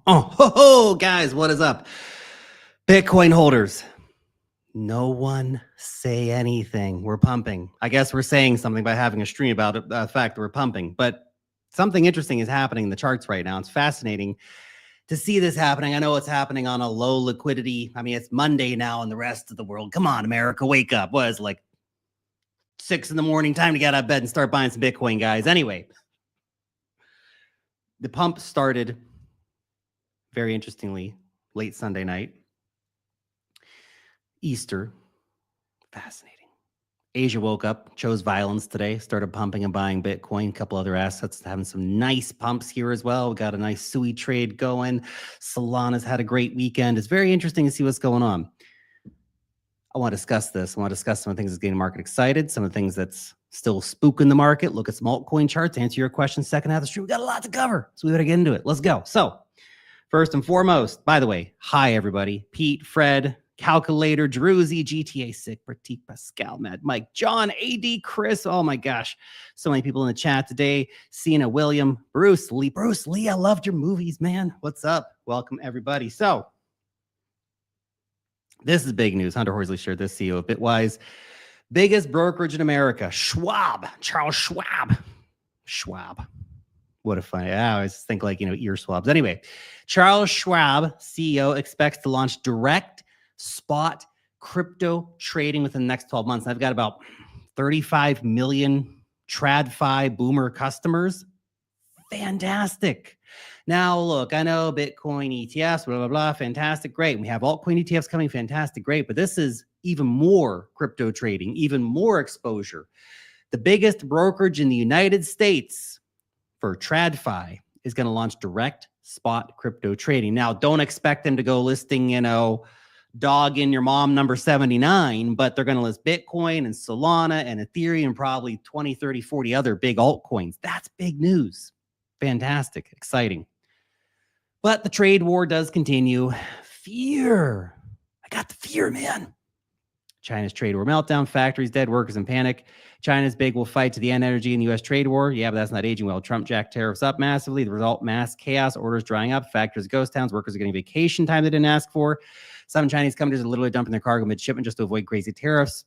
Guys, what is up? Bitcoin holders. No one say anything. We're pumping. I guess we're saying something by having a stream about it, the fact that we're pumping. But something interesting is happening in the charts right now. It's fascinating to see this happening. I know it's happening on a low liquidity. I mean, it's Monday now in the rest of the world. Come on, America, wake up. What is it, like 6 in the morning? Time to get out of bed and start buying some Bitcoin, guys. Anyway, the pump started very interestingly late Sunday night. Easter. Fascinating. Asia woke up, chose violence today, started pumping and buying Bitcoin, a couple other assets having some nice pumps here as well. We got a nice SUI trade going. Solana's had a great weekend. It's very interesting to see what's going on. I want to discuss this. I want to discuss some of the things that's getting the market excited, some of the things that's still spooking the market. Look at some altcoin charts, answer your questions. Second half of the stream, we got a lot to cover, so we better get into it. Let's go. So first and foremost, by the way, hi, everybody. Pete, Fred, Calculator, Druzy, GTA Sick, Pratik, Pascal, Mad Mike, John, AD, Chris. Oh my gosh. So many people in the chat today. Cena, William, Bruce Lee, I loved your movies, man. What's up? Welcome, everybody. So this is big news. Hunter Horsley shared this, CEO of Bitwise. Biggest brokerage in America, Schwab, Charles Schwab. What a funny, I always think like, ear swabs. Anyway, Charles Schwab, CEO, expects to launch direct spot crypto trading within the next 12 months. I've got about 35 million TradFi boomer customers. Fantastic. Now, look, I know Bitcoin ETFs, blah, blah, blah, fantastic, great. We have altcoin ETFs coming, fantastic, great. But this is even more crypto trading, even more exposure. The biggest brokerage in the United States for TradFi is going to launch direct spot crypto trading. Now, don't expect them to go listing, dog in your mom number 79, but they're going to list Bitcoin and Solana and Ethereum and probably 20, 30, 40 other big altcoins. That's big news. Fantastic. Exciting. But the trade war does continue. Fear. I got the fear, man. China's trade war meltdown, factories dead, workers in panic. China's big will fight to the end energy in the U.S. trade war. Yeah, but that's not aging well. Trump jacked tariffs up massively. The result, mass chaos, orders drying up, factories, ghost towns, workers are getting vacation time they didn't ask for. Some Chinese companies are literally dumping their cargo mid-shipment just to avoid crazy tariffs.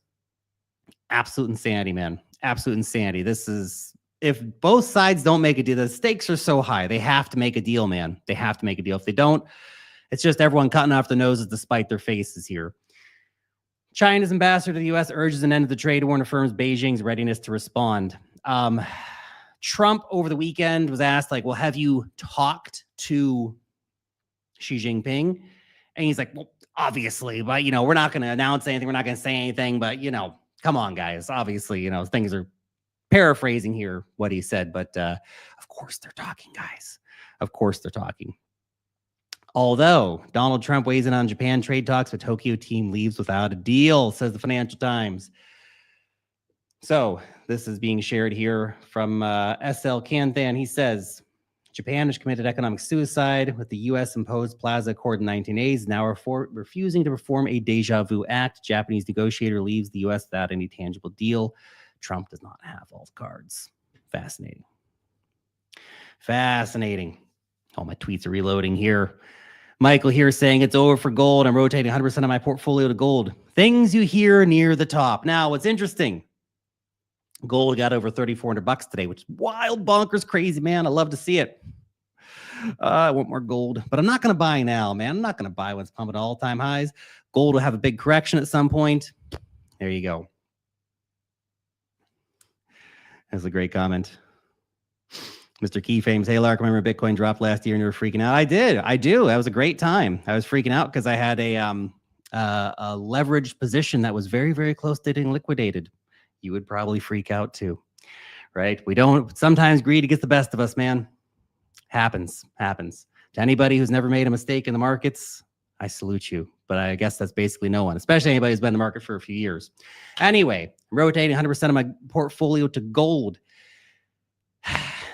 Absolute insanity, man. Absolute insanity. This is, if both sides don't make a deal, the stakes are so high. They have to make a deal, man. They have to make a deal. If they don't, it's just everyone cutting off their noses to spite their faces here. China's ambassador to the U.S. urges an end to the trade war and affirms Beijing's readiness to respond. Trump over the weekend was asked, well, have you talked to Xi Jinping? And he's like, well, obviously, but, we're not going to announce anything. We're not going to say anything, but, come on, guys. Obviously, things are paraphrasing here what he said, but of course they're talking, guys. Of course they're talking. Although Donald Trump weighs in on Japan trade talks, but Tokyo team leaves without a deal, says the Financial Times. So this is being shared here from SL Kanthan. He says, Japan has committed economic suicide with the U.S. imposed Plaza Accord in 1980s, now refusing to perform a deja vu act. Japanese negotiator leaves the U.S. without any tangible deal. Trump does not have all the cards. Fascinating. Fascinating. All my tweets are reloading here. Michael here saying it's over for gold. I'm rotating 100% of my portfolio to gold. Things you hear near the top. Now, what's interesting, gold got over $3,400 today, which is wild, bonkers, crazy, man. I love to see it. I want more gold, but I'm not going to buy now, man. I'm not going to buy when it's pumping to all-time highs. Gold will have a big correction at some point. There you go. That's a great comment. Mr. Key Fames, hey, Lark, remember Bitcoin dropped last year and you were freaking out? I did. I do. That was a great time. I was freaking out because I had a leveraged position that was very, very close to getting liquidated. You would probably freak out too, right? Sometimes greed gets the best of us, man. Happens. To anybody who's never made a mistake in the markets, I salute you. But I guess that's basically no one, especially anybody who's been in the market for a few years. Anyway, I'm rotating 100% of my portfolio to gold.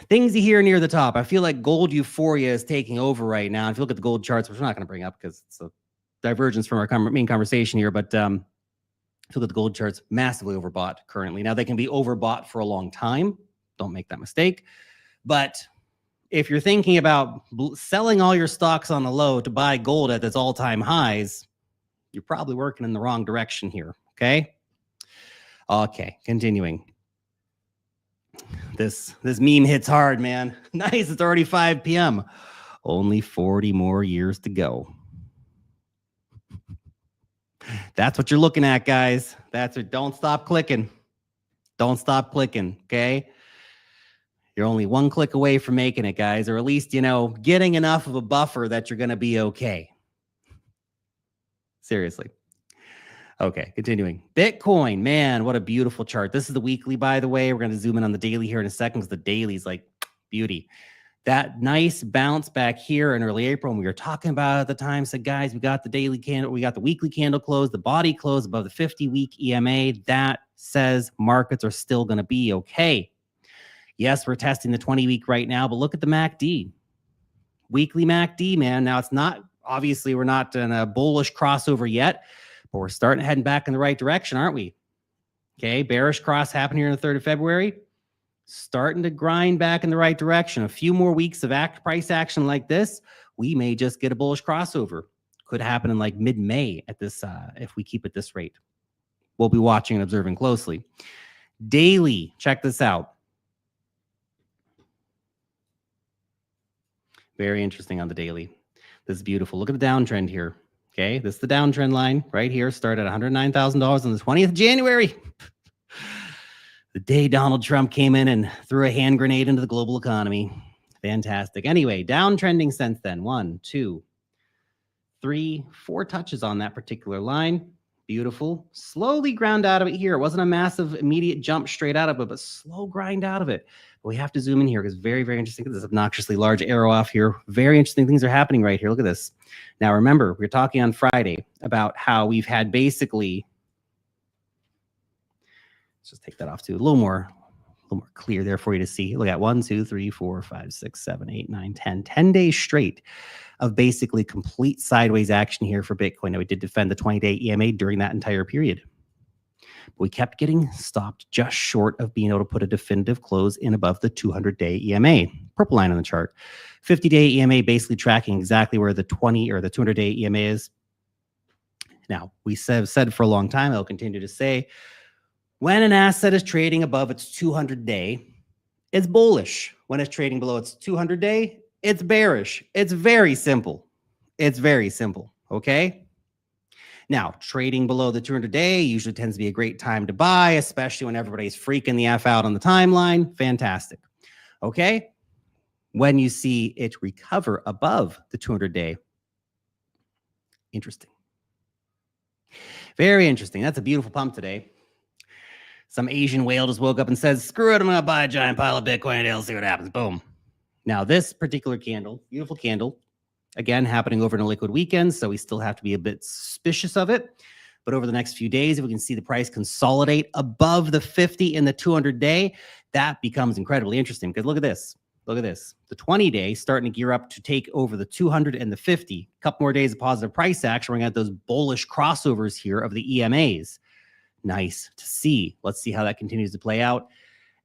Things you hear near the top. I feel like gold euphoria is taking over right now. If you look at the gold charts, which we're not going to bring up because it's a divergence from our main conversation here, but if you look at the gold charts, massively overbought currently. Now, they can be overbought for a long time. Don't make that mistake. But if you're thinking about selling all your stocks on the low to buy gold at its all-time highs, you're probably working in the wrong direction here. Okay. Okay. Continuing. This meme hits hard, man. Nice. It's already 5 p.m. Only 40 more years to go. That's what you're looking at, guys. That's it. Don't stop clicking. Don't stop clicking. Okay. You're only one click away from making it, guys, or at least, you know, getting enough of a buffer that you're going to be okay. Seriously. Okay, continuing. Bitcoin, man, what a beautiful chart. This is the weekly, by the way. We're going to zoom in on the daily here in a second because the daily is like beauty. That nice bounce back here in early April, and we were talking about at the time, said, guys, we got the daily candle, we got the weekly candle close, the body close above the 50-week EMA. That says markets are still going to be okay. Yes, we're testing the 20-week right now, but look at the MACD. Weekly MACD, man. Now, it's not, obviously, we're not in a bullish crossover yet, but we're starting heading back in the right direction, aren't we? Okay, bearish cross happened here on the 3rd of February. Starting to grind back in the right direction. A few more weeks of price action like this, we may just get a bullish crossover. Could happen in like mid-May at this, if we keep at this rate. We'll be watching and observing closely. Daily, check this out. Very interesting on the daily. This is beautiful. Look at the downtrend here. Okay, this is the downtrend line right here. Started at $109,000 on the 20th of January. The day Donald Trump came in and threw a hand grenade into the global economy. Fantastic. Anyway, downtrending since then. 1, 2, 3, 4 touches on that particular line. Beautiful. Slowly ground out of it here. It wasn't a massive immediate jump straight out of it, but slow grind out of it. But we have to zoom in here because very, very interesting. This obnoxiously large arrow off here. Very interesting things are happening right here. Look at this. Now, remember, we were talking on Friday about how we've had basically, let's just take that off too. A little more clear there for you to see. Look at 1, 2, 3, 4, 5, 6, 7, 8, 9, 10. 10 days straight of basically complete sideways action here for Bitcoin. Now, we did defend the 20-day EMA during that entire period. But we kept getting stopped just short of being able to put a definitive close in above the 200-day EMA. Purple line on the chart. 50-day EMA basically tracking exactly where the 20 or the 200-day EMA is. Now, we have said for a long time, I'll continue to say, when an asset is trading above its 200-day, it's bullish. When it's trading below its 200-day, it's bearish. It's very simple. It's very simple, okay? Now, trading below the 200-day usually tends to be a great time to buy, especially when everybody's freaking the F out on the timeline. Fantastic, okay? When you see it recover above the 200-day, interesting. Very interesting. That's a beautiful pump today. Some Asian whale just woke up and says, screw it, I'm going to buy a giant pile of Bitcoin and it'll see what happens. Boom. Now, this particular candle, beautiful candle, again, happening over in a liquid weekend, so we still have to be a bit suspicious of it. But over the next few days, if we can see the price consolidate above the 50 in the 200-day, that becomes incredibly interesting. Because look at this. Look at this. The 20-day starting to gear up to take over the 200 and the 50. A couple more days of positive price action. We're going to have those bullish crossovers here of the EMAs. Nice to see. Let's see how that continues to play out.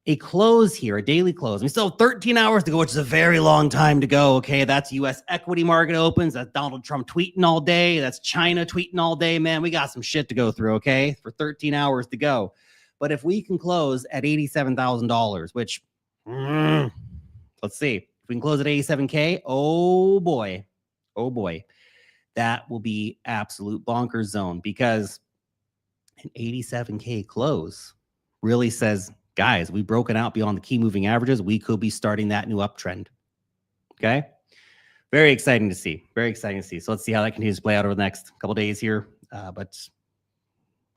A close here, a daily close. We still have 13 hours to go, which is a very long time to go. Okay, that's U.S. equity market opens. That's Donald Trump tweeting all day. That's China tweeting all day. Man, we got some shit to go through, okay, for 13 hours to go. But if we can close at $87,000, which, let's see. If we can close at 87K, oh boy, that will be absolute bonkers zone because an 87K close really says, guys, we've broken out beyond the key moving averages. We could be starting that new uptrend. Okay. Very exciting to see. Very exciting to see. So let's see how that continues to play out over the next couple days here. But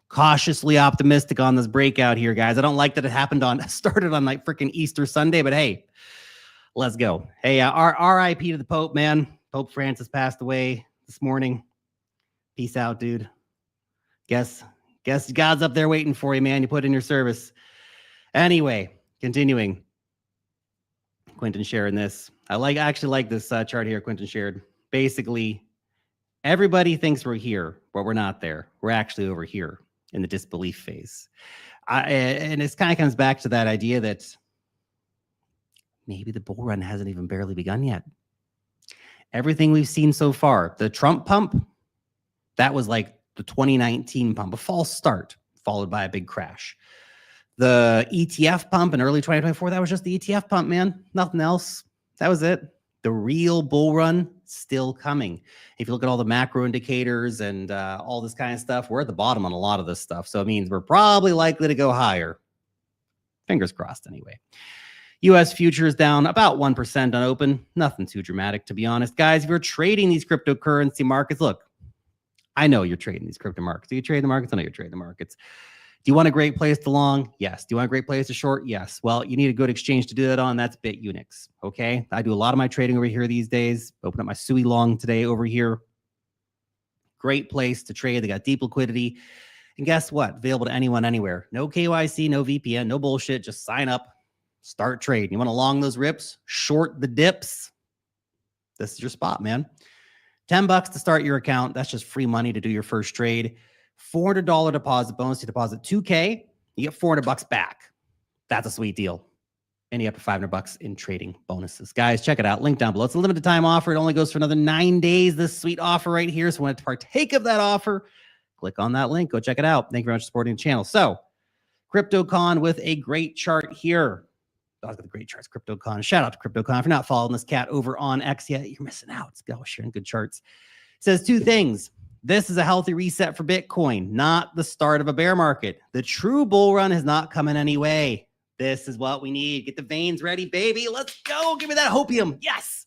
cautiously optimistic on this breakout here, guys. I don't like that it started on like freaking Easter Sunday, but hey, let's go. Hey, RIP to the Pope, man. Pope Francis passed away this morning. Peace out, dude. Guess God's up there waiting for you, man. You put in your service. Anyway, continuing. Quentin sharing this. I actually like this chart here Quentin shared. Basically, everybody thinks we're here, but we're not there. We're actually over here in the disbelief phase. And it kind of comes back to that idea that maybe the bull run hasn't even barely begun yet. Everything we've seen so far, the Trump pump, that was like the 2019 pump, a false start followed by a big crash. The ETF pump in early 2024, that was just the ETF pump, man. Nothing else. That was it. The real bull run still coming. If you look at all the macro indicators and all this kind of stuff, we're at the bottom on a lot of this stuff. So it means we're probably likely to go higher. Fingers crossed anyway. U.S. futures down about 1% on open. Nothing too dramatic, to be honest. Guys, if you're trading these cryptocurrency markets, look, I know you're trading these crypto markets. Do you trade the markets? I know you're trading the markets. Do you want a great place to long? Yes. Do you want a great place to short? Yes. Well, you need a good exchange to do that on. That's BitUnix. Okay. I do a lot of my trading over here these days. Open up my SUI long today over here. Great place to trade. They got deep liquidity. And guess what? Available to anyone, anywhere. No KYC, no VPN, no bullshit. Just sign up, start trading. You want to long those rips, short the dips. This is your spot, man. $10 to start your account. That's just free money to do your first trade. $400 deposit bonus. You deposit $2K, you get $400 back. That's a sweet deal. And you up to $500 in trading bonuses. Guys, check it out. Link down below. It's a limited time offer. It only goes for another 9 days. This sweet offer right here. So if you want to partake of that offer, click on that link. Go check it out. Thank you very much for supporting the channel. So, CryptoCon with a great chart here. I've got the great charts. CryptoCon. Shout out to CryptoCon. If you're not following this cat over on X yet, you're missing out. It's always sharing good charts. It says two things. This is a healthy reset for Bitcoin, not the start of a bear market. The true bull run has not come in any way. This is what we need. Get the veins ready, baby. Let's go. Give me that hopium. Yes.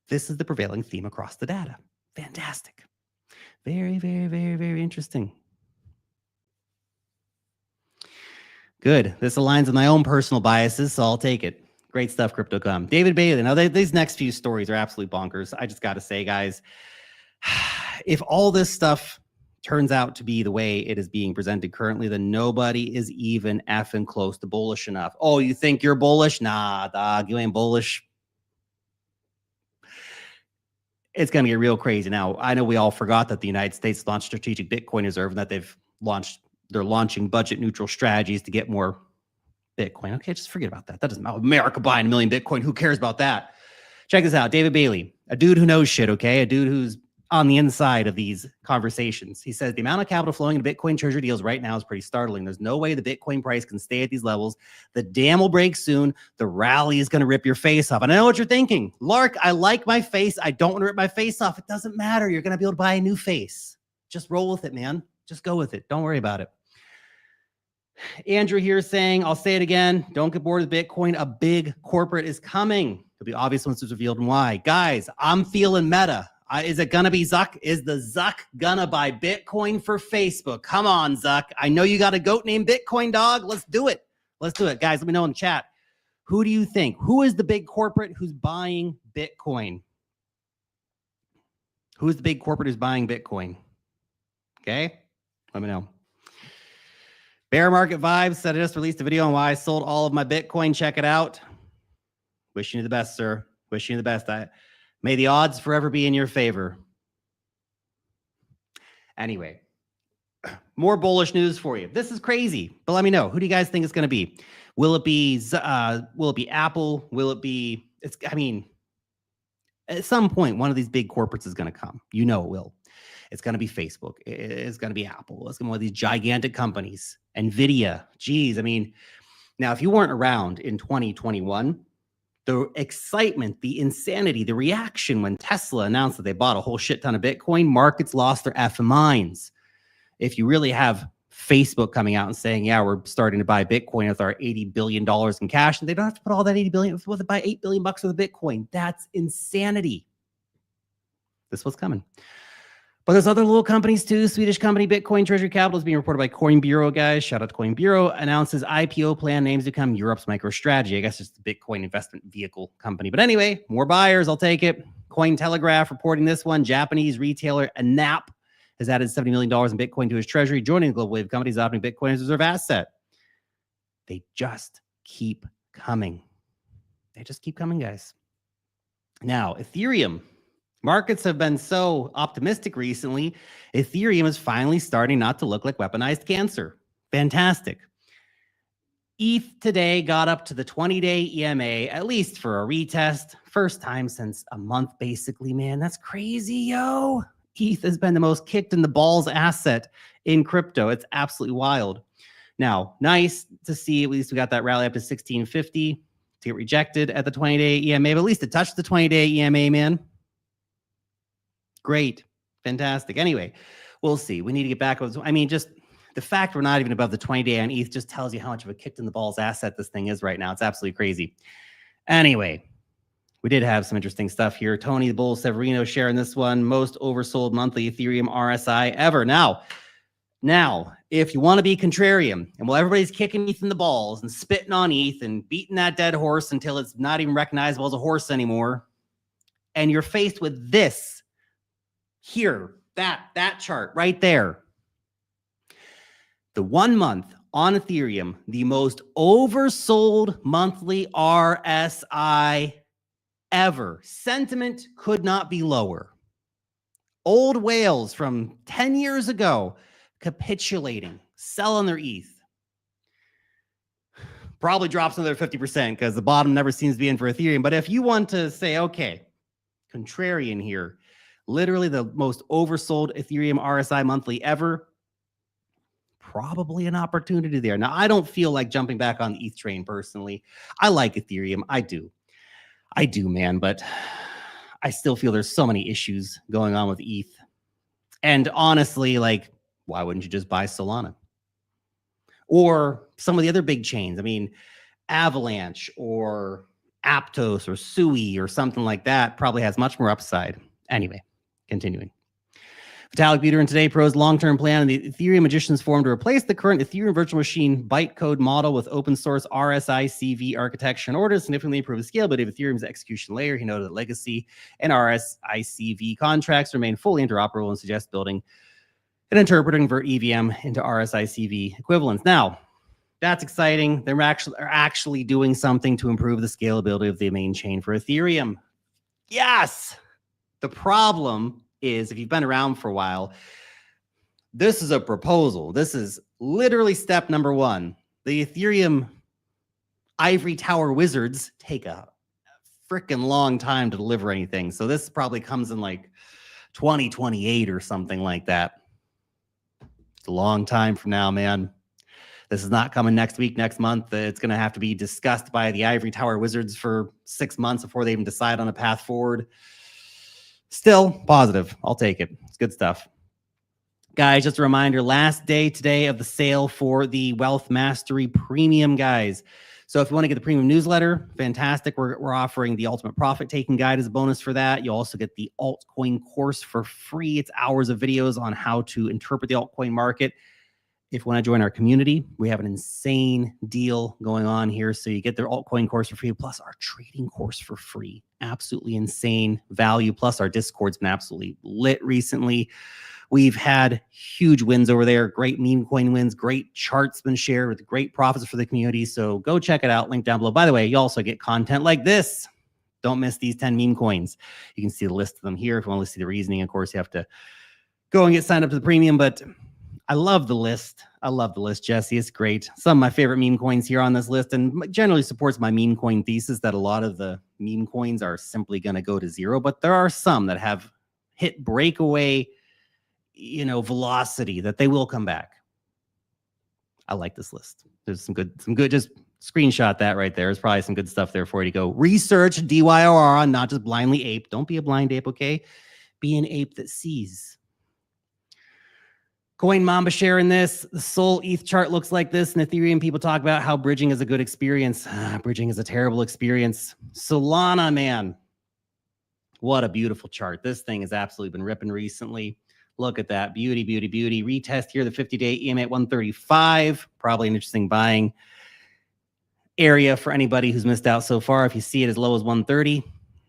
This is the prevailing theme across the data. Fantastic. Very, very, very, very interesting. Good. This aligns with my own personal biases, so I'll take it. Great stuff, CryptoCom. David Bailey. Now, these next few stories are absolutely bonkers. I just got to say, guys, if all this stuff turns out to be the way it is being presented currently, then nobody is even effing close to bullish enough. Oh, you think you're bullish? Nah, dog, you ain't bullish. It's going to get real crazy. Now, I know we all forgot that the United States launched Strategic Bitcoin Reserve and that they're launching budget neutral strategies to get more Bitcoin. Okay, just forget about that. That doesn't matter. America buying 1 million Bitcoin. Who cares about that? Check this out. David Bailey, a dude who knows shit, okay? A dude who's on the inside of these conversations. He says the amount of capital flowing into Bitcoin treasury deals right now is pretty startling. There's no way the Bitcoin price can stay at these levels. The dam will break soon. The rally is going to rip your face off. And I know what you're thinking. Lark, I like my face. I don't want to rip my face off. It doesn't matter. You're going to be able to buy a new face. Just roll with it, man. Just go with it. Don't worry about it. Andrew here saying, I'll say it again, don't get bored with Bitcoin. A big corporate is coming. It'll be obvious once it's revealed and why. Guys, I'm feeling meta. Is it going to be Zuck? Is the Zuck going to buy Bitcoin for Facebook? Come on, Zuck. I know you got a goat named Bitcoin, dog. Let's do it. Let's do it. Guys, let me know in the chat. Who do you think? Who is the big corporate who's buying Bitcoin? Who's the big corporate who's buying Bitcoin? Okay, let me know. Bear market vibes said I just released a video on why I sold all of my Bitcoin. Check it out. Wishing you the best, sir. Wishing you the best. May the odds forever be in your favor. Anyway, more bullish news for you. This is crazy, but let me know. Who do you guys think it's going to be? Will it be Apple? Will it be? I mean, at some point, one of these big corporates is going to come. You know it will. It's going to be Facebook. It's going to be Apple. It's going to be one of these gigantic companies. NVIDIA. Geez, I mean, now if you weren't around in 2021, the excitement, the insanity, the reaction when Tesla announced that they bought a whole shit ton of Bitcoin, markets lost their effing minds. If you really have Facebook coming out and saying, yeah, we're starting to buy Bitcoin with our $80 billion in cash, and they don't have to put all that $80 billion, well, they buy $8 billion worth of Bitcoin. That's insanity. This was coming. But there's other little companies too. Swedish company Bitcoin Treasury Capital is being reported by Coin Bureau, guys. Shout out to Coin Bureau. Announces IPO plan, aims to become Europe's MicroStrategy. I guess it's the Bitcoin investment vehicle company. But anyway, more buyers. I'll take it. Cointelegraph reporting this one. Japanese retailer Anap has added $70 million in Bitcoin to his treasury, joining the global wave of companies adopting Bitcoin as a reserve asset. They just keep coming. They just keep coming, guys. Now, Ethereum. Markets have been so optimistic recently. Ethereum is finally starting not to look like weaponized cancer. Fantastic. ETH today got up to the 20-day EMA, at least for a retest. First time since a month, basically, man. That's crazy, yo. ETH has been the most kicked in the balls asset in crypto. It's absolutely wild. Now, nice to see at least we got that rally up to 1650 to get rejected at the 20-day EMA, but at least it touched the 20-day EMA, man. Great. Fantastic. Anyway, we'll see. We need to get back. I mean, just the fact we're not even above the 20-day on ETH just tells you how much of a kicked in the balls asset this thing is right now. It's absolutely crazy. Anyway, we did have some interesting stuff here. Tony the Bull Severino sharing this one. Most oversold monthly Ethereum RSI ever. Now, if you want to be contrarian, and while everybody's kicking ETH in the balls and spitting on ETH and beating that dead horse until it's not even recognizable as a horse anymore, and you're faced with this here, that chart right there, the 1 month on Ethereum, the most oversold monthly RSI ever. Sentiment could not be lower. Old whales from 10 years ago capitulating, selling their ETH. Probably drops another 50% because the bottom never seems to be in for Ethereum. But if you want to say, okay, contrarian here, literally the most oversold Ethereum RSI monthly ever, probably an opportunity there. Now, I don't feel like jumping back on the ETH train personally. I like Ethereum. I do, man. But I still feel there's so many issues going on with ETH. And honestly, like, why wouldn't you just buy Solana? Or some of the other big chains. I mean, Avalanche or Aptos or Sui or something like that probably has much more upside. Anyway, continuing. Vitalik Buterin today proposed long-term plan in the Ethereum Magicians Forum to replace the current Ethereum virtual machine bytecode model with open source RSI-CV architecture in order to significantly improve the scalability of Ethereum's execution layer. He noted that legacy and RSI-CV contracts remain fully interoperable and suggests building and interpreting for EVM into RSI-CV equivalents. Now, that's exciting. They're actually doing something to improve the scalability of the main chain for Ethereum. Yes. The problem is, if you've been around for a while, this is a proposal. This is literally step number one. The Ethereum ivory tower wizards take a freaking long time to deliver anything. So this probably comes in like 2028 or something like that. It's a long time from now, man. This is not coming next week, next month. It's going to have to be discussed by the ivory tower wizards for 6 months before they even decide on a path forward. Still positive. I'll take it. It's good stuff. Guys, just a reminder, last day today of the sale for the Wealth Mastery Premium, guys. So if you want to get the premium newsletter, fantastic. We're offering the Ultimate Profit Taking Guide as a bonus for that. You also get the altcoin course for free. It's hours of videos on how to interpret the altcoin market. If you want to join our community, we have an insane deal going on here. So you get their altcoin course for free, plus our trading course for free. Absolutely insane value. Plus our Discord's been absolutely lit recently. We've had huge wins over there. Great meme coin wins. Great charts been shared with great profits for the community. So go check it out. Link down below. By the way, you also get content like this. Don't miss these 10 meme coins. You can see the list of them here. If you want to see the reasoning, of course, you have to go and get signed up to the premium. But I love the list. I love the list, Jesse. It's great. Some of my favorite meme coins here on this list, and generally supports my meme coin thesis that a lot of the meme coins are simply going to go to zero. But there are some that have hit breakaway, velocity that they will come back. I like this list. There's some good, just screenshot that right there. There's probably some good stuff there for you to go research DYOR on, not just blindly ape. Don't be a blind ape, okay? Be an ape that sees. Coin Mamba sharing this. The Sol ETH chart looks like this. And Ethereum people talk about how bridging is a good experience. Bridging is a terrible experience. Solana, man. What a beautiful chart. This thing has absolutely been ripping recently. Look at that. Beauty, beauty, beauty. Retest here, the 50-day EMA at 135. Probably an interesting buying area for anybody who's missed out so far. If you see it as low as 130,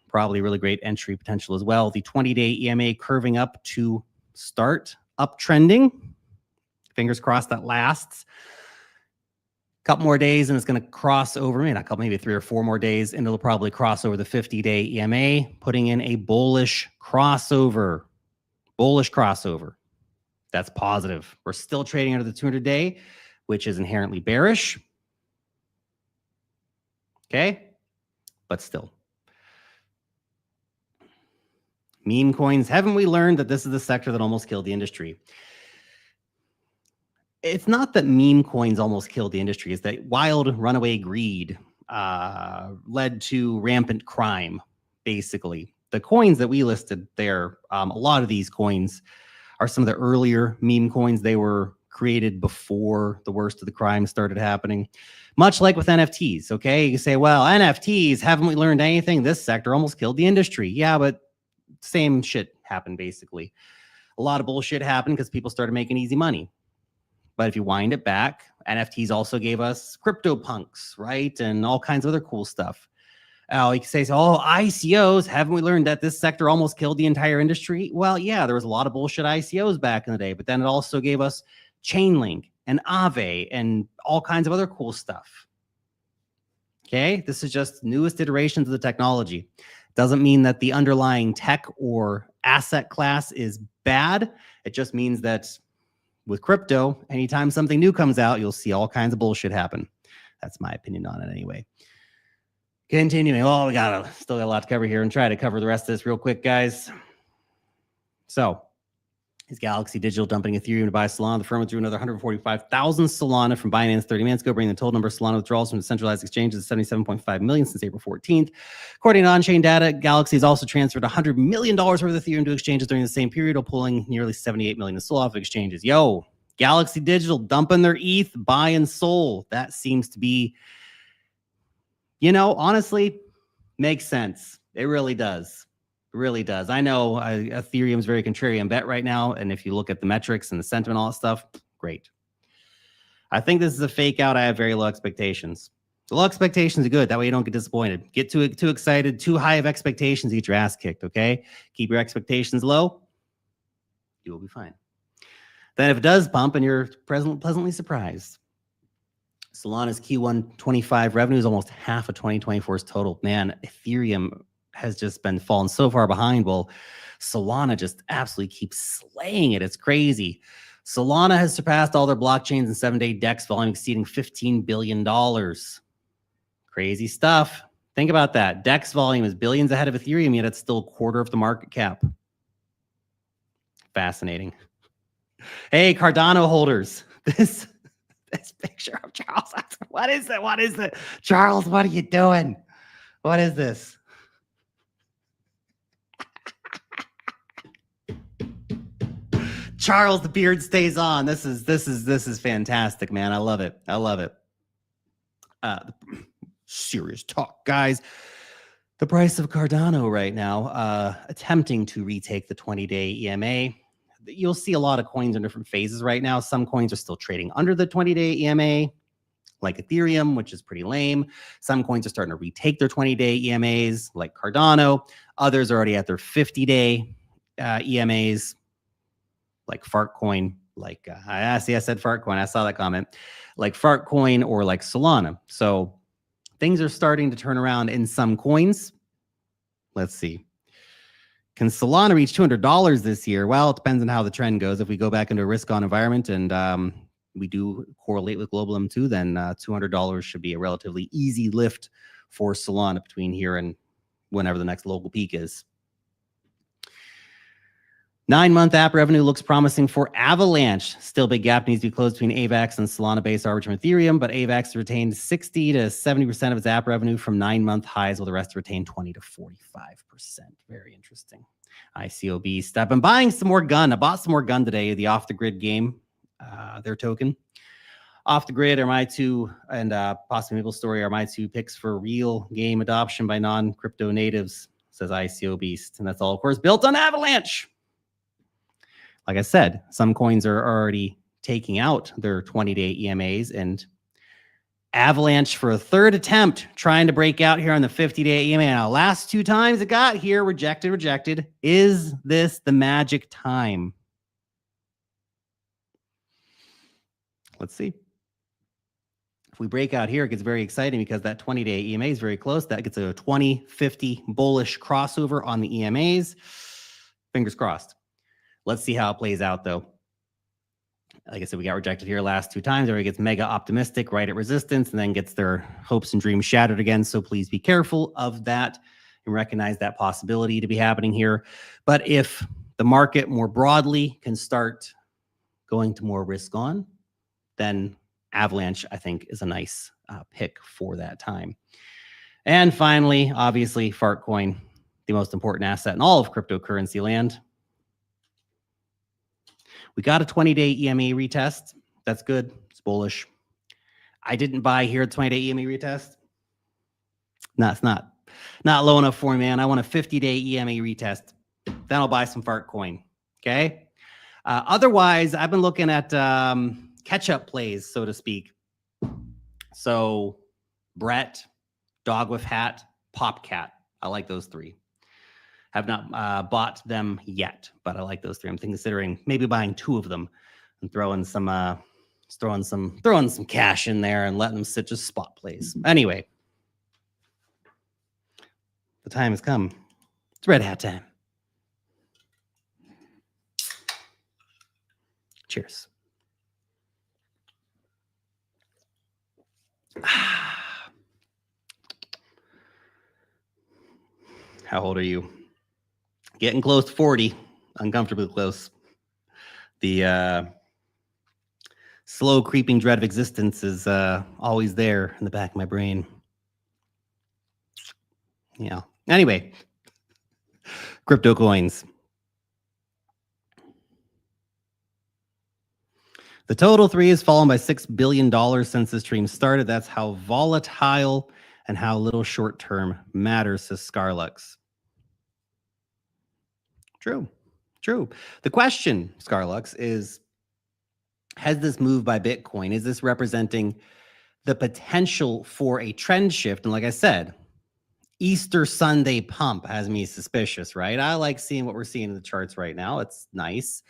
probably really great entry potential as well. The 20-day EMA curving up to start uptrending. Fingers crossed that lasts. Couple more days and it's going to cross over, maybe 3 or 4 more days, and it'll probably cross over the 50-day EMA, putting in a bullish crossover. Bullish crossover. That's positive. We're still trading under the 200-day, which is inherently bearish. Okay? But still. Meme coins. Haven't we learned that this is the sector that almost killed the industry? It's not that meme coins almost killed the industry. It's that wild runaway greed led to rampant crime, basically. The coins that we listed there, a lot of these coins are some of the earlier meme coins. They were created before the worst of the crime started happening. Much like with NFTs, okay? You say, well, NFTs, haven't we learned anything? This sector almost killed the industry. Yeah, but same shit happened, basically. A lot of bullshit happened because people started making easy money. But if you wind it back, NFTs also gave us CryptoPunks, right? And all kinds of other cool stuff. You can say, oh, ICOs, haven't we learned that this sector almost killed the entire industry? Well, yeah, there was a lot of bullshit ICOs back in the day, but then it also gave us Chainlink and Aave and all kinds of other cool stuff. Okay, this is just newest iterations of the technology. Doesn't mean that the underlying tech or asset class is bad. It just means that with crypto, anytime something new comes out, you'll see all kinds of bullshit happen. That's my opinion on it anyway. Continuing. Oh, we still got a lot to cover here and try to cover the rest of this real quick, guys. So, is Galaxy Digital dumping Ethereum to buy Solana? The firm withdrew another 145,000 Solana from Binance 30 minutes ago, bringing the total number of Solana withdrawals from the centralized exchanges to 77.5 million since April 14th. According to on-chain data, Galaxy has also transferred $100 million worth of Ethereum to exchanges during the same period, while pulling nearly 78 million in SOL off of exchanges. Yo, Galaxy Digital dumping their ETH, buying SOL. That seems to be, honestly, makes sense. It really does. Really does. I know Ethereum is very contrarian bet right now, and if you look at the metrics and the sentiment, all that stuff, great. I think this is a fake out. I have very low expectations. Low expectations are good. That way you don't get disappointed. Get too excited, too high of expectations, you get your ass kicked, okay? Keep your expectations low. You will be fine. Then if it does pump and you're pleasantly surprised. Solana's Q1 25 revenue is almost half of 2024's total. Man, Ethereum has just been falling so far behind. Well, Solana just absolutely keeps slaying it. It's crazy. Solana has surpassed all their blockchains in 7-day DEX volume, exceeding $15 billion. Crazy stuff. Think about that. DEX volume is billions ahead of Ethereum, yet it's still a quarter of the market cap. Fascinating. Hey, Cardano holders. This picture of Charles. What is it? What is it? Charles, what are you doing? What is this? Charles, the beard stays on. This is fantastic, man. I love it. I love it. Serious talk, guys. The price of Cardano right now, attempting to retake the 20-day EMA. You'll see a lot of coins in different phases right now. Some coins are still trading under the 20-day EMA, like Ethereum, which is pretty lame. Some coins are starting to retake their 20-day EMAs, like Cardano. Others are already at their 50-day EMAs, like Fartcoin, like I said Fartcoin. I saw that comment, like Fartcoin or like Solana. So things are starting to turn around in some coins. Let's see. Can Solana reach $200 this year? Well, it depends on how the trend goes. If we go back into a risk-on environment and we do correlate with global M2, then $200 should be a relatively easy lift for Solana between here and whenever the next local peak is. 9-month app revenue looks promising for Avalanche. Still big gap needs to be closed between AVAX and Solana-based Arbitrum Ethereum, but AVAX retained 60 to 70% of its app revenue from 9-month highs, while the rest retained 20 to 45%. Very interesting. ICO Beast. I've been buying some more gun. I bought some more gun today, the Off the Grid game, their token. Off the Grid are my two, and Possibly Maple Story are my two picks for real game adoption by non-crypto natives, says ICO Beast. And that's all, of course, built on Avalanche. Like I said, some coins are already taking out their 20-day EMAs, and Avalanche for a third attempt trying to break out here on the 50-day EMA. Now, last 2 times it got here, rejected. Is this the magic time? Let's see. If we break out here, it gets very exciting because that 20-day EMA is very close. That gets a 20-50 bullish crossover on the EMAs. Fingers crossed. Let's see how it plays out, though. Like I said, we got rejected here last 2 times. Everybody gets mega optimistic right at resistance and then gets their hopes and dreams shattered again. So please be careful of that and recognize that possibility to be happening here. But if the market more broadly can start going to more risk on, then Avalanche, I think, is a nice pick for that time. And finally, obviously, Fartcoin, the most important asset in all of cryptocurrency land. We got a 20-day EMA retest. That's good. It's bullish. I didn't buy here at 20-day EMA retest. No, it's not low enough for me, man. I want a 50-day EMA retest. Then I'll buy some Fartcoin. Okay. Otherwise, I've been looking at catch-up plays, so to speak. So Brett, Dog with Hat, Popcat. I like those 3. Have not bought them yet, but I like those 3. I'm considering maybe buying 2 of them and throwing some cash in there and letting them sit just spot plays. Anyway, the time has come. It's Red Hat time. Cheers. How old are you? Getting close to 40, uncomfortably close. The slow creeping dread of existence is always there in the back of my brain. Yeah. Anyway, crypto coins. The total 3 has fallen by $6 billion since the stream started. That's how volatile and how little short-term matters, says Scarlux. True. The question, Scarlux, is, has this move by Bitcoin, is this representing the potential for a trend shift? And like I said, Easter Sunday pump has me suspicious, right? I like seeing what we're seeing in the charts right now. It's nice,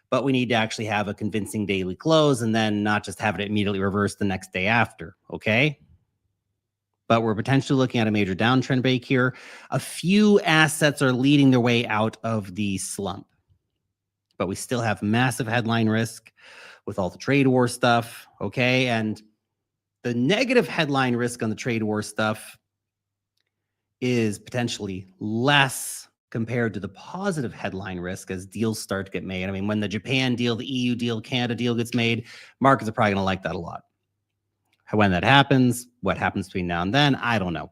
but we need to actually have a convincing daily close and then not just have it immediately reverse the next day after, okay? But we're potentially looking at a major downtrend break here. A few assets are leading their way out of the slump, but we still have massive headline risk with all the trade war stuff, okay? And the negative headline risk on the trade war stuff is potentially less compared to the positive headline risk as deals start to get made. I mean, when the Japan deal, the EU deal, Canada deal gets made, markets are probably going to like that a lot. When that happens, what happens between now and then, I don't know.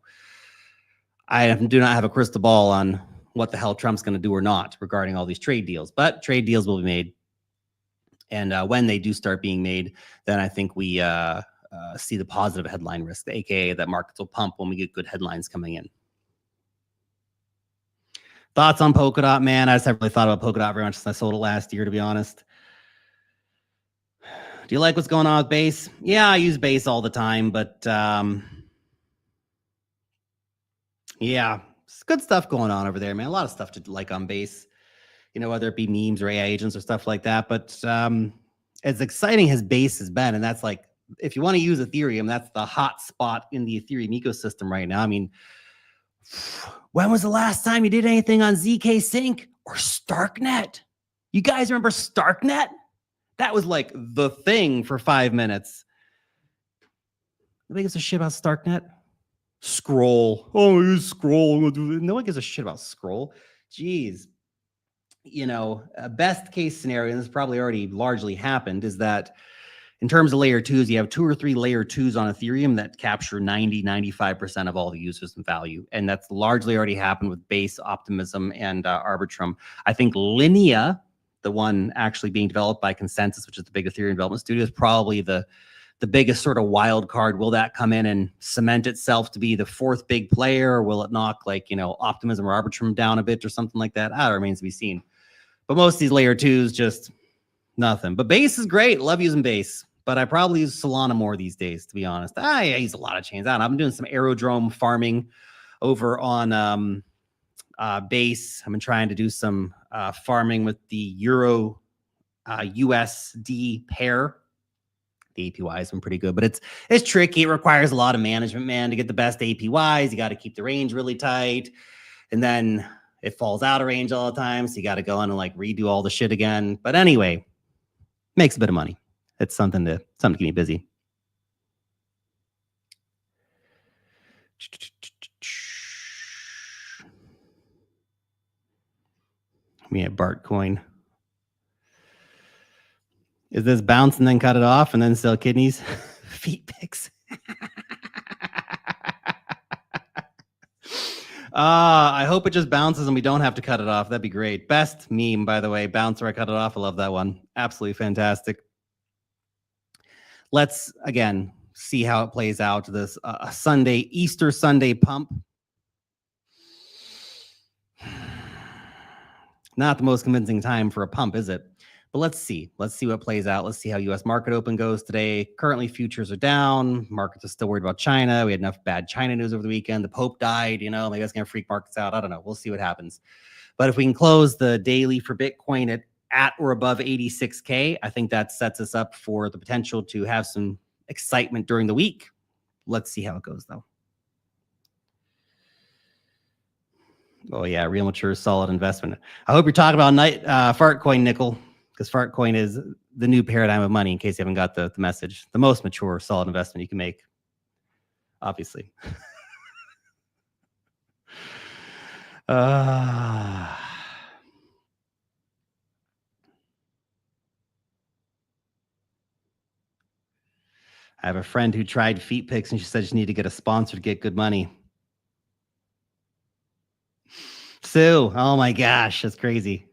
I do not have a crystal ball on what the hell Trump's going to do or not regarding all these trade deals, but trade deals will be made. And when they do start being made, then I think we see the positive headline risk, the AKA that markets will pump when we get good headlines coming in. Thoughts on Polkadot, man? I just haven't really thought about Polkadot very much since I sold it last year, to be honest. Do you like what's going on with Base? Yeah, I use Base all the time, but yeah, it's good stuff going on over there, man. A lot of stuff to like on Base, you know, whether it be memes or AI agents or stuff like that. But as exciting as Base has been, and that's like, if you want to use Ethereum, that's the hot spot in the Ethereum ecosystem right now. I mean, when was the last time you did anything on ZK Sync or Starknet? You guys remember Starknet? That was like the thing for 5 minutes. Nobody gives a shit about Starknet. Scroll. Oh, use Scroll. No one gives a shit about Scroll. Jeez. You know, best case scenario, and this probably already largely happened, is that in terms of layer 2s, you have 2 or 3 layer 2s on Ethereum that capture 90-95% of all the users and value. And that's largely already happened with Base, Optimism, and Arbitrum. I think Linea, the one actually being developed by Consensus, which is the big Ethereum development studio, is probably the biggest sort of wild card. Will that come in and cement itself to be the 4th big player, or will it knock, like, you know, Optimism or Arbitrum down a bit or something like that? That remains to be seen. But most of these layer 2s, just nothing. But Base is great. Love using Base. But I probably use Solana more these days, to be honest. I use a lot of chains. I've been doing some aerodrome farming over on Base. I've been trying to do some farming with the Euro USD pair. The APY has been pretty good, but it's tricky. It requires a lot of management, man, to get the best APYs. You got to keep the range really tight, and then it falls out of range all the time, so you got to go in and like redo all the shit again. But anyway, makes a bit of money. it's something to keep me busy. Me at Bartcoin. Is this bounce and then cut it off and then sell kidneys? Feet pics. I hope it just bounces and we don't have to cut it off. That'd be great. Best meme, by the way. Bounce or I cut it off. I love that one. Absolutely fantastic. Let's, again, see how it plays out. This Sunday, Easter Sunday pump. Not the most convincing time for a pump, is it? But let's see. Let's see what plays out. Let's see how U.S. market open goes today. Currently, futures are down. Markets are still worried about China. We had enough bad China news over the weekend. The Pope died. Maybe that's going to freak markets out. I don't know. We'll see what happens. But if we can close the daily for Bitcoin at or above 86K, I think that sets us up for the potential to have some excitement during the week. Let's see how it goes, though. Oh, yeah, real mature, solid investment. I hope you're talking about Fartcoin, Nickel, because Fartcoin is the new paradigm of money, in case you haven't got the message. The most mature, solid investment you can make, obviously. I have a friend who tried feet pics, and she said she needed to get a sponsor to get good money. Sue, oh my gosh, that's crazy.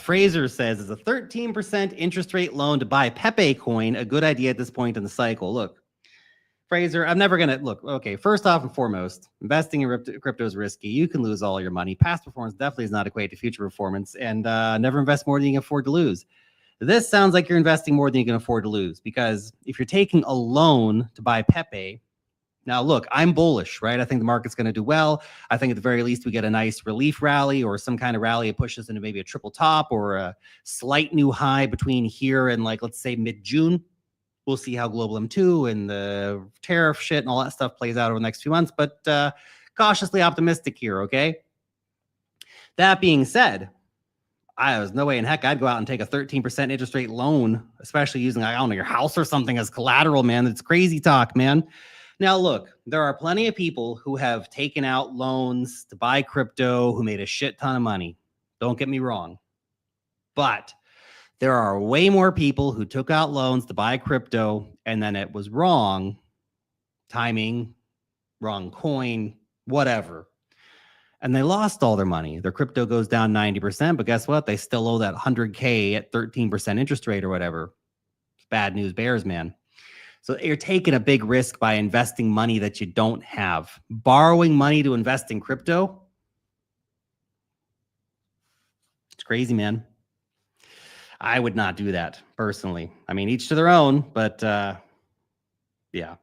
Fraser says, is a 13% interest rate loan to buy Pepe coin a good idea at this point in the cycle? Look, Fraser, I'm never going to look. Okay, first off and foremost, investing in crypto is risky. You can lose all your money. Past performance definitely is not equated to future performance, and never invest more than you can afford to lose. This sounds like you're investing more than you can afford to lose, because if you're taking a loan to buy Pepe, now look, I'm bullish, right? I think the market's going to do well. I think at the very least we get a nice relief rally or some kind of rally that pushes into maybe a triple top or a slight new high between here and, like, let's say mid-June. We'll see how Global M2 and the tariff shit and all that stuff plays out over the next few months, but cautiously optimistic here, okay? That being said, there's no way in heck I'd go out and take a 13% interest rate loan, especially using, I don't know, your house or something as collateral, man. It's crazy talk, man. Now, look, there are plenty of people who have taken out loans to buy crypto who made a shit ton of money. Don't get me wrong. But there are way more people who took out loans to buy crypto and then it was wrong. Timing, wrong coin, whatever. And they lost all their money. Their crypto goes down 90%, but guess what? They still owe that 100K at 13% interest rate or whatever. It's bad news bears, man. So you're taking a big risk by investing money that you don't have. Borrowing money to invest in crypto, it's crazy, man. I would not do that personally. I mean, each to their own, but yeah.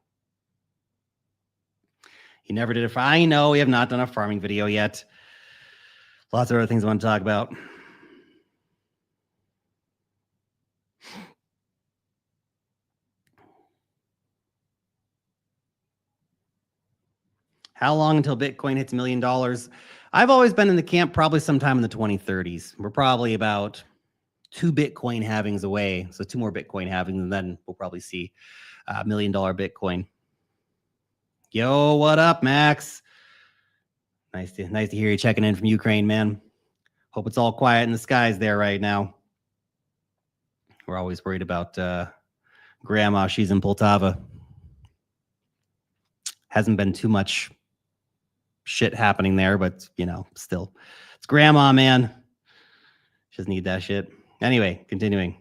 You never did it. I know we have not done a farming video yet. Lots of other things I want to talk about. How long until Bitcoin hits $1 million? I've always been in the camp probably sometime in the 2030s. We're probably about 2 Bitcoin halvings away. So 2 more Bitcoin halvings, and then we'll probably see $1 million Bitcoin. Yo, what up, Max? Nice to hear you checking in from Ukraine, man. Hope it's all quiet in the skies there right now. We're always worried about Grandma. She's in Poltava. Hasn't been too much shit happening there, but still, it's Grandma, man. She doesn't need that shit. Anyway, continuing.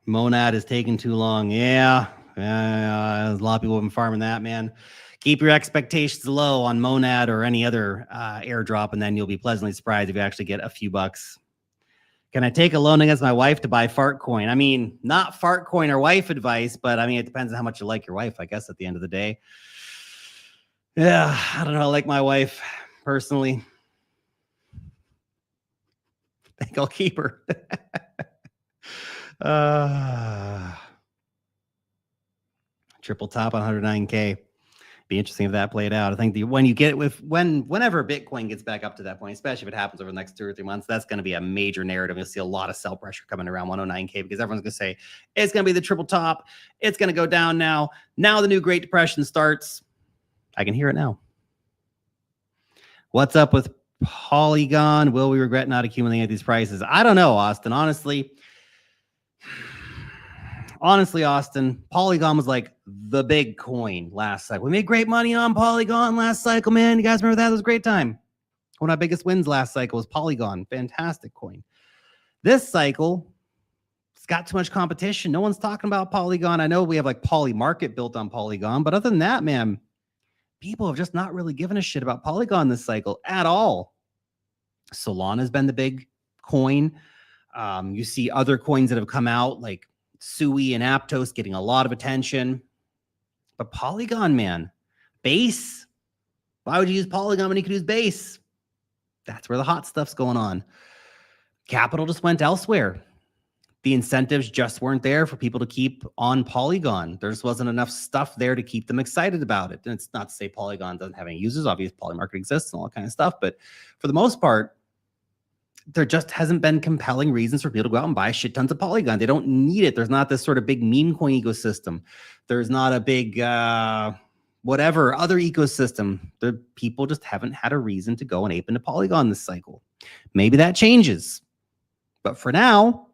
Monad is taking too long. Yeah, there's a lot of people have been farming that, man. Keep your expectations low on Monad or any other airdrop, and then you'll be pleasantly surprised if you actually get a few bucks. Can I take a loan against my wife to buy Fartcoin? I mean, not Fartcoin or wife advice, but I mean, it depends on how much you like your wife, I guess, at the end of the day. Yeah, I don't know. I like my wife personally. I think I'll keep her. Triple top on 109K. Be interesting if that played out. I think when you get it whenever Bitcoin gets back up to that point, especially if it happens over the next 2 or 3 months, that's going to be a major narrative. You'll see a lot of sell pressure coming around 109K because everyone's going to say it's going to be the triple top. It's going to go down now. Now the new Great Depression starts. I can hear it now. What's up with Polygon? Will we regret not accumulating at these prices? I don't know, Austin. Honestly, Austin, Polygon was like the big coin last cycle. We made great money on Polygon last cycle, man. You guys remember that? It was a great time. One of our biggest wins last cycle was Polygon. Fantastic coin. This cycle, it's got too much competition. No one's talking about Polygon. I know we have like Poly Market built on Polygon, but other than that, man, people have just not really given a shit about Polygon this cycle at all. Solana's been the big coin. You see other coins that have come out like Sui and Aptos getting a lot of attention. But Polygon, man, Base. Why would you use Polygon when you could use Base? That's where the hot stuff's going on. Capital just went elsewhere. The incentives just weren't there for people to keep on Polygon. There just wasn't enough stuff there to keep them excited about it. And it's not to say Polygon doesn't have any users. Obviously, Polymarket exists and all that kind of stuff. But for the most part, there just hasn't been compelling reasons for people to go out and buy shit tons of Polygon. They don't need it. There's not this sort of big meme coin ecosystem. There's not a big whatever other ecosystem. The people just haven't had a reason to go and ape into Polygon this cycle. Maybe that changes. But for now,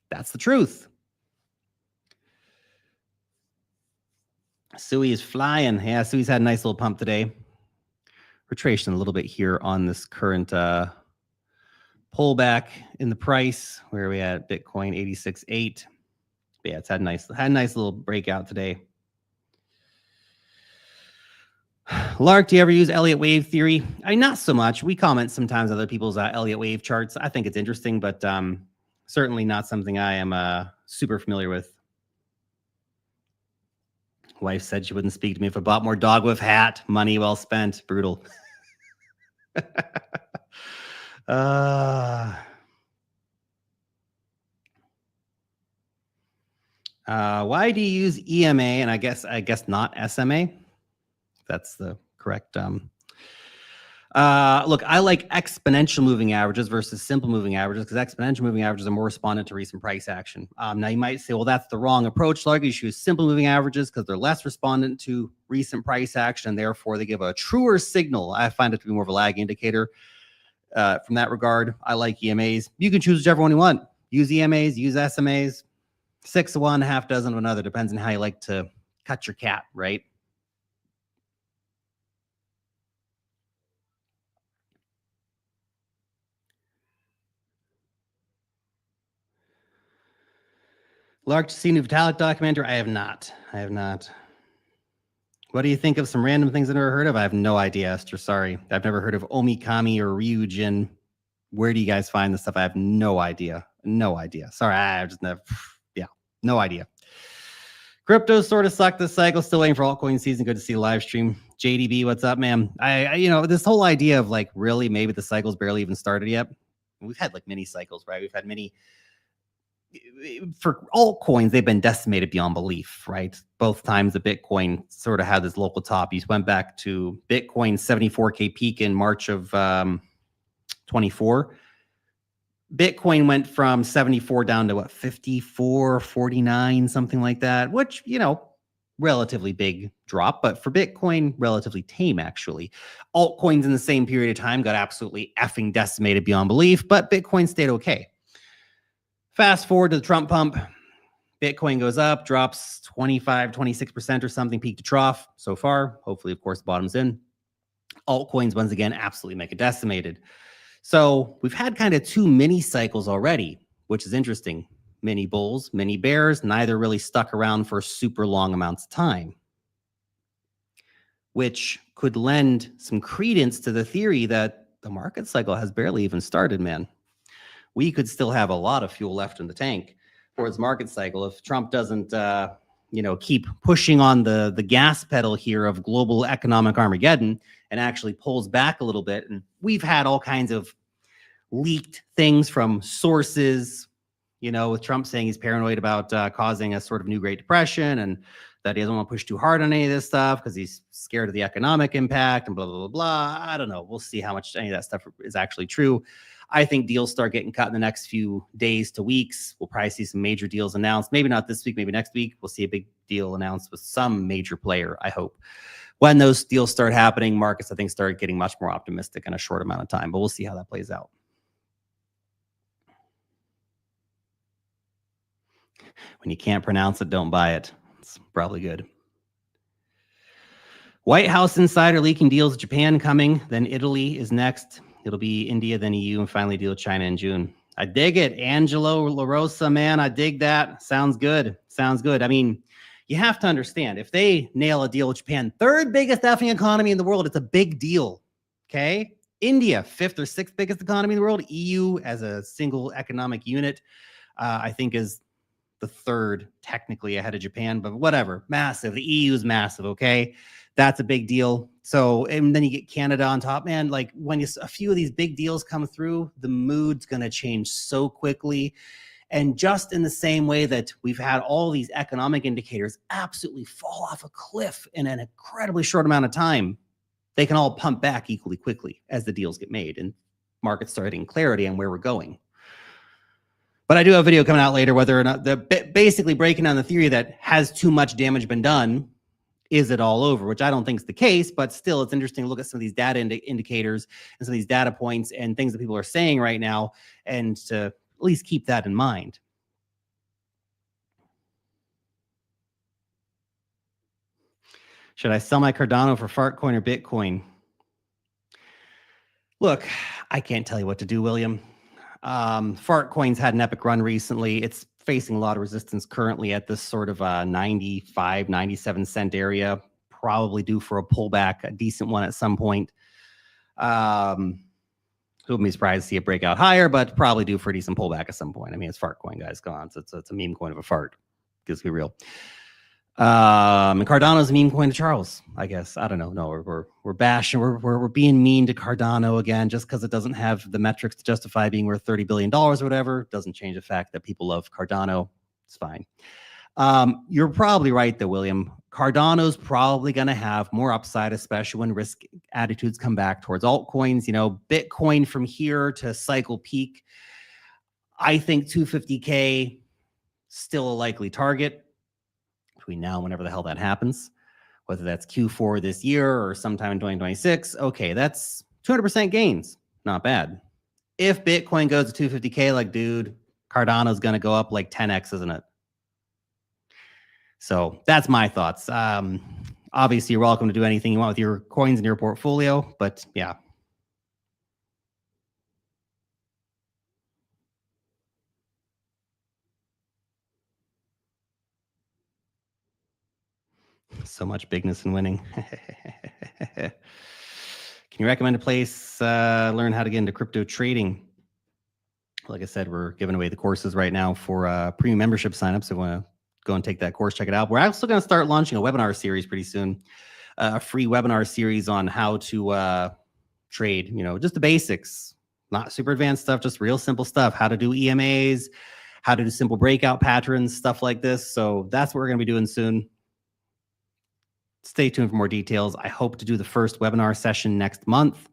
that's the truth. Sui is flying. Yeah, Sui's had a nice little pump today. We're tracing a little bit here on this current pullback in the price. Where are we at? Bitcoin 86.8. Yeah, it's had a nice little breakout today. Lark, do you ever use Elliott wave theory? Not so much. We comment sometimes on other people's Elliott wave charts. I think it's interesting, but certainly not something I am super familiar with. Wife said she wouldn't speak to me if I bought more dog with hat. Money well spent. Brutal. Why do you use EMA and I guess not SMA? That's the correct. Look, I like exponential moving averages versus simple moving averages because exponential moving averages are more respondent to recent price action. Now you might say, well, that's the wrong approach. Largely, you should use simple moving averages because they're less respondent to recent price action and therefore they give a truer signal. I find it to be more of a lag indicator. From that regard, I like EMAs. You can choose whichever one you want. Use EMAs, use SMAs. 6 of one, half dozen of another. Depends on how you like to cut your cat, right? Lark, to see new Vitalik documentary? I have not. What do you think of some random things I've never heard of? I have no idea, Esther. Sorry. I've never heard of Omikami or Ryujin. Where do you guys find this stuff? I have no idea. Sorry, I just never, no idea. Crypto sort of sucked this cycle. Still waiting for altcoin season. Good to see the live stream. JDB, what's up, man? I this whole idea of like, really, maybe the cycle's barely even started yet. We've had like mini cycles, right? We've had many. For altcoins, they've been decimated beyond belief, right? Both times the Bitcoin sort of had this local top. You went back to Bitcoin 74K peak in March of 24. Bitcoin went from 74 down to what, 54, 49, something like that, which, relatively big drop, but for Bitcoin, relatively tame, actually. Altcoins in the same period of time got absolutely effing decimated beyond belief, but Bitcoin stayed okay. Fast forward to the Trump pump, Bitcoin goes up, drops 25, 26% or something, peak to trough so far. Hopefully, of course, bottoms in. Altcoins, once again, absolutely make it decimated. So we've had kind of 2 mini cycles already, which is interesting. Mini bulls, mini bears, neither really stuck around for super long amounts of time, which could lend some credence to the theory that the market cycle has barely even started, man. We could still have a lot of fuel left in the tank for its market cycle if Trump doesn't, keep pushing on the gas pedal here of global economic Armageddon and actually pulls back a little bit. And we've had all kinds of leaked things from sources, with Trump saying he's paranoid about causing a sort of new Great Depression, and that he doesn't want to push too hard on any of this stuff because he's scared of the economic impact and blah, blah, blah, blah. I don't know. We'll see how much any of that stuff is actually true. I think deals start getting cut in the next few days to weeks. We'll probably see some major deals announced. Maybe not this week, maybe next week. We'll see a big deal announced with some major player, I hope. When those deals start happening, markets, I think, start getting much more optimistic in a short amount of time. But we'll see how that plays out. When you can't pronounce it, don't buy it. It's probably good. White House insider leaking deals with Japan coming. Then Italy is next. It'll be India, then EU, and finally deal with China in June. I dig it. Angelo LaRosa, man, I dig that. Sounds good. Sounds good. I mean, you have to understand, if they nail a deal with Japan, third biggest effing economy in the world, it's a big deal. Okay? India, fifth or sixth biggest economy in the world. EU as a single economic unit, I think is the third technically ahead of Japan, but whatever. Massive. The EU is massive. Okay. That's a big deal. So, and then you get Canada on top, man. Like when a few of these big deals come through, the mood's going to change so quickly. And just in the same way that we've had all these economic indicators absolutely fall off a cliff in an incredibly short amount of time, they can all pump back equally quickly as the deals get made and markets start getting clarity on where we're going. But I do have a video coming out later, whether or not basically breaking down the theory that has too much damage been done. Is it all over? Which I don't think is the case, but still it's interesting to look at some of these data indicators and some of these data points and things that people are saying right now, and to at least keep that in mind. Should I sell my Cardano for Fartcoin or Bitcoin? Look, I can't tell you what to do, William. Fartcoin's had an epic run recently. It's facing a lot of resistance currently at this sort of 95, 97 cent area, probably due for a pullback, a decent one at some point. Wouldn't be surprised to see it break out higher, but probably due for a decent pullback at some point. I mean, it's Fartcoin, guys. Go on. It's a meme coin of a fart. Let's be real. And Cardano's a meme coin to Charles, I guess. I don't know. No, we're bashing. We're being mean to Cardano again, just because it doesn't have the metrics to justify being worth $30 billion or whatever. Doesn't change the fact that people love Cardano. It's fine. You're probably right, though, William. Cardano's probably going to have more upside, especially when risk attitudes come back towards altcoins. Bitcoin from here to cycle peak, I think 250K still a likely target between now and whenever the hell that happens, whether that's Q4 this year or sometime in 2026. Okay, that's 200% gains. Not bad. If Bitcoin goes to 250K, like, dude, Cardano's going to go up like 10x, isn't it? So that's my thoughts. Obviously, you're welcome to do anything you want with your coins in your portfolio, but yeah. So much bigness and winning. Can you recommend a place, learn how to get into crypto trading? Like I said, we're giving away the courses right now for premium membership signups. So if you want to go and take that course, check it out. We're also going to start launching a webinar series pretty soon, a free webinar series on how to trade, just the basics, not super advanced stuff, just real simple stuff, how to do EMAs, how to do simple breakout patterns, stuff like this. So that's what we're going to be doing soon. Stay tuned for more details. I hope to do the first webinar session next month.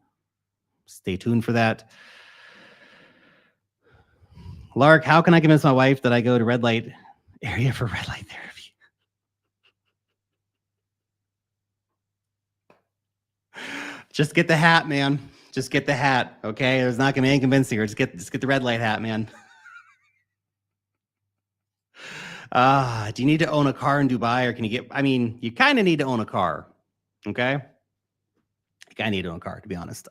Stay tuned for that. Lark, how can I convince my wife that I go to red light area for red light therapy? Just get the hat, man. Just get the hat, okay? There's not going to be any convincing her. Just get the red light hat, man. Do you need to own a car in Dubai, or can you you kind of need to own a car, okay? You kind of need to own a car, to be honest.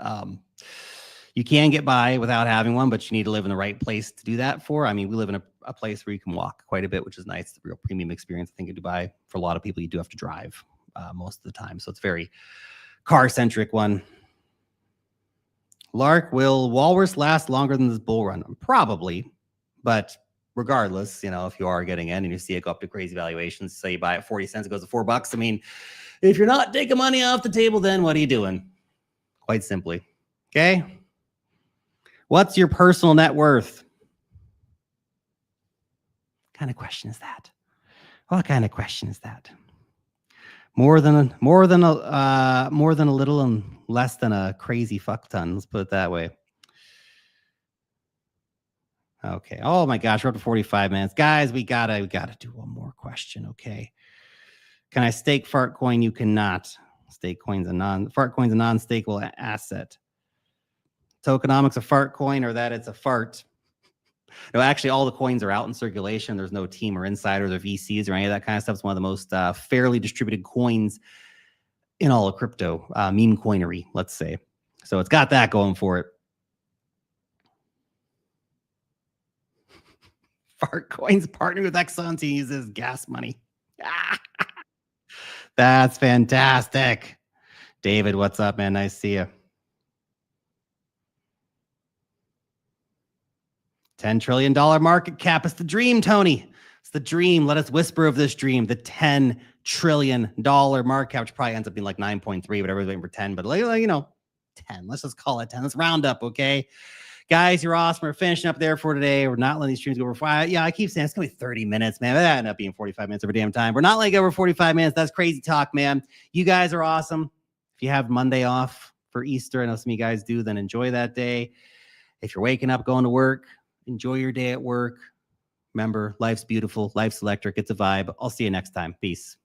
You can get by without having one, but you need to live in the right place to do that for. We live in a place where you can walk quite a bit, which is nice. It's a real premium experience, I think, in Dubai. For a lot of people, you do have to drive most of the time, so it's very car-centric one. Lark, will Walrus last longer than this bull run? Probably, but regardless, if you are getting in and you see it go up to crazy valuations, say you buy it 40 cents, it goes to $4. If you're not taking money off the table, then what are you doing? Quite simply. Okay. What's your personal net worth? kind of question is that? What kind of question is that? More than a little and less than a crazy fuck ton. Let's put it that way. Okay. Oh my gosh, we're up to 45 minutes. Guys, we gotta do one more question. Okay. Can I stake fart coin? You cannot. Stake coin's fart coin's a non-stakeable asset. Tokenomics of fart coin, or that it's a fart. No, actually, all the coins are out in circulation. There's no team or insiders or VCs or any of that kind of stuff. It's one of the most fairly distributed coins in all of crypto, meme coinery, let's say. So it's got that going for it. Fart coins partnered with Exxon to use as gas money. That's fantastic. David, what's up, man? Nice to see you. $10 trillion market cap. It's the dream, Tony. It's the dream. Let us whisper of this dream. The $10 trillion market cap, which probably ends up being like 9.3, but everyone's waiting for 10. But, 10. Let's just call it 10. Let's round up, okay? Guys, you're awesome. We're finishing up there for today. We're not letting these streams go over 5. Yeah, I keep saying it's going to be 30 minutes, man. That ended up being 45 minutes every damn time. We're not letting go over 45 minutes. That's crazy talk, man. You guys are awesome. If you have Monday off for Easter, I know some of you guys do, then enjoy that day. If you're waking up, going to work, enjoy your day at work. Remember, life's beautiful. Life's electric. It's a vibe. I'll see you next time. Peace.